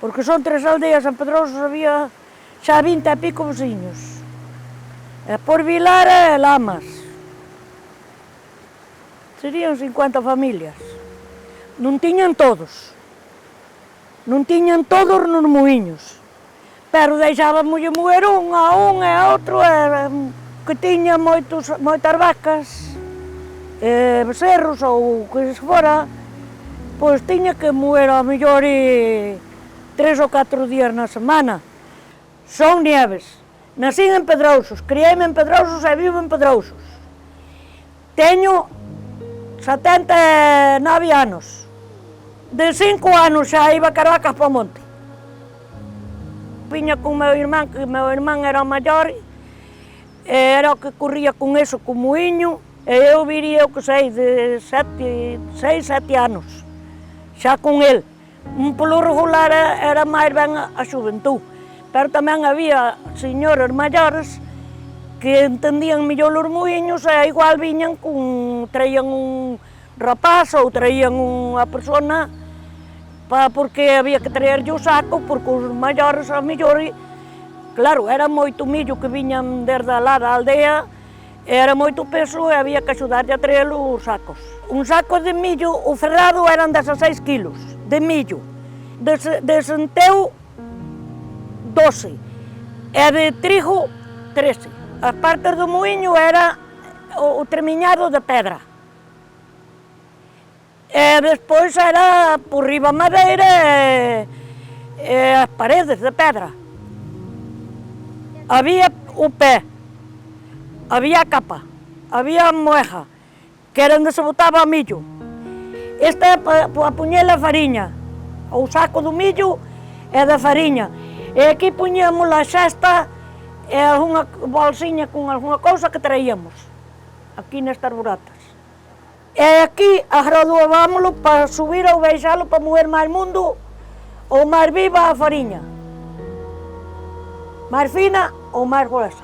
porque son 3 aldeas, en Pedrosos había xa 20 e pico veciños. E por Vilar e Lamas. Serían 50 familias. Non tiñan todos. Non tiñan todos nos muiños. Pero deixábamos moer un e a outro, que tiña moitas vacas, becerros ou que se fora, pois tiña que moer ao mellor 3 ou 4 días na semana. Son Nieves, nacín en Pedrousos, criei-me en Pedrousos e vivo en Pedrousos. Teño 79 anos. De 5 anos xa iba a Carvacas para o monte. Viña con meu irmán, que meu irmán era o maior, era o que corría con eso, con muiño, e eu viría, o que sei, de 6, 7 anos, xa con el. Polo regular era máis ben a xuventú, pero tamén había señores maiores que entendían mellor os muiños e igual viñan traían un rapaz ou traían unha persona porque había que traerlle o saco, porque os maiores, a mellor, claro, era moito millo que viñan desde lá da aldea, era moito peso e había que axudarlle a traer os sacos. Un saco de millo, o ferrado, eran 16 kilos de millo, de centeo 12 e de trigo 13. As partes do muiño era o tremiñado de pedra. E despois era por riba madeira e as paredes de pedra. Había o pé, había a capa, había a moeja, que era onde se botaba o millo. Este é para poñer a fariña, o saco do millo é da fariña. E aquí poñíamos a xesta e algunha bolsiña con algunha cousa que traíamos, aquí nestas buratas. E aquí agraduámoslo para subir ou baixalo para mover máis mundo ou máis viva a fariña. Máis fina ou máis gruesa.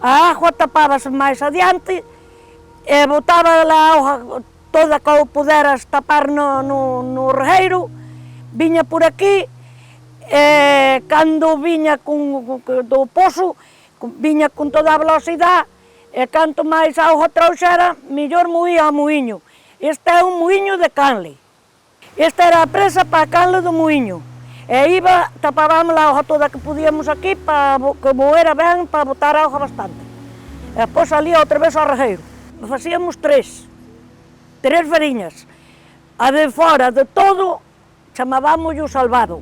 A agua tapábase máis adiante e botaba a auga toda que o puderas tapar no regueiro, viña por aquí e cando viña do pozo, viña con toda a velocidade. E canto máis auga trouxera, mellor moía o muiño. Este é un muiño de canle. Esta era a presa para a canle do muiño. E iba, tapábamos a auga toda que podíamos aquí para que moera ben, para botar auga bastante. E depois salía outra vez ao regueiro. Facíamos 3 fariñas. A de fora de todo, chamábamos o salvado.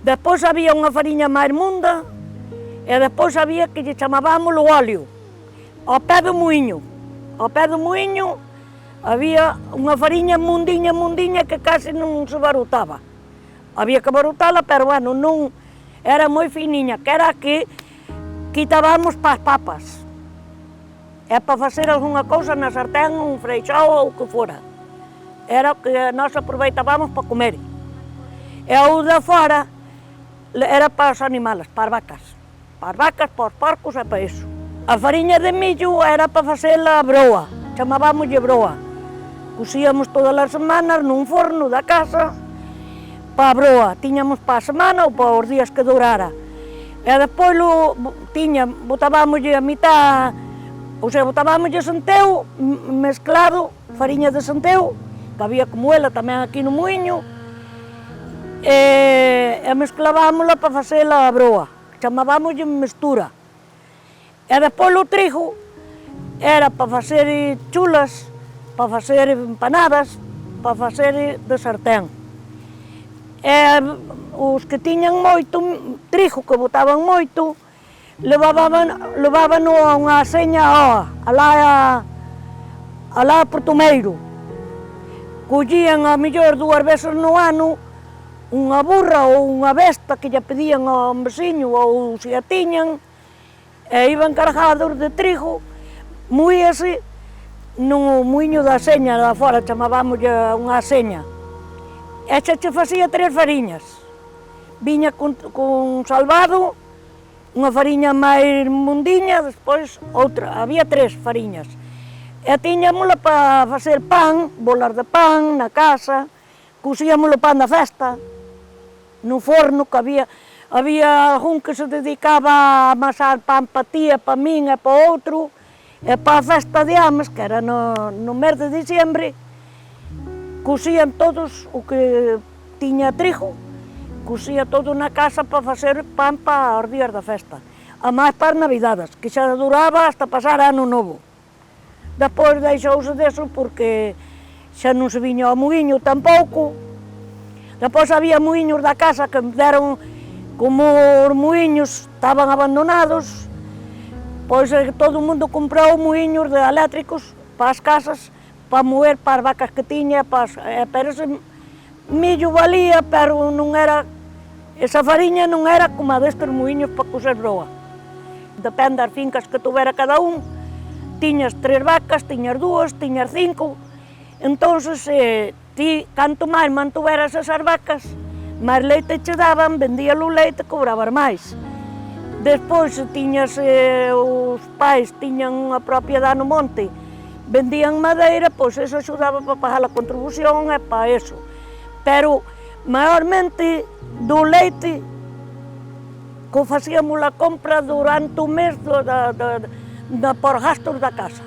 Depois había unha fariña máis munda, e depois había que lle chamábamos o óleo. Ao pé do muiño. Ao pé do muiño había unha fariña mundiña que case non se barutaba. Había que barutala, pero bueno, non era moi finiña, que era a que quitábamos para as papas. E para facer algunha cousa na sartén, un freixao ou o que fora. Era o que nós aproveitábamos para comer. E o de fora era para os animales, para as vacas. Para as vacas, para os porcos e para iso. A fariña de millo era para facer a broa, chamábamoslle broa. Cosíamos todas as semanas nun forno da casa para a broa. Tiñamos para a semana ou para os días que durara. E despois botábamoslle a mitad, ou sea, botábamoslle centeo mezclado, fariña de centeo, que había como ela tamén aquí no muiño, e mezclavámola para facer a broa, chamábamoslle mestura. E despois o trigo era para facer chulas, para facer empanadas, para facer de sartén. E os que tiñan moito trigo, que botaban moito, levábano a unha seña alá a Portomeiro. Collían a mellor 2 veces no ano unha burra ou unha besta que lle pedían ao veciño ou se a tiñan, e iban cargados de trigo, moíase no muiño da seña, lá fora chamábamoslle unha seña. E xa che facía 3 fariñas. Viña con salvado, unha fariña máis mundiña, despois outra, había 3 fariñas. E tiñámola para facer pan, bolas de pan na casa, cosíamos o pan da festa. no forno, que había algún que se dedicaba a amasar pan para ti, e para min e para outro, e para a festa de Ames, que era no mes de diciembre, cosían todos o que tiña trigo, cosía todo na casa para facer pan para os días da festa. A máis para as navidades, que xa duraba hasta pasar ano novo. Depois deixouse deso porque xa non se viña ao muiño tampouco. Depois había muiños da casa que deron, como os muiños estaban abandonados, pois todo o mundo comprou muiños de eléctricos para as casas, para moer para as vacas que tiña, pero ese millo valía, pero non era, esa fariña non era como a destes muiños para coser broa. Depende das fincas que tuvera cada un, tiñas 3 vacas, tiñas 2, tiñas 5, entonces ti, canto máis mantuveras esas vacas, máis leite che daban, vendías o leite, cobrabas máis. Despois, se tiñas, os pais tiñan unha propiedade no monte, vendían madeira, pois eso axudaba para pagar a contribución e para eso. Pero, maiormente, do leite, que facíamos a compra durante o mes por gastos da casa.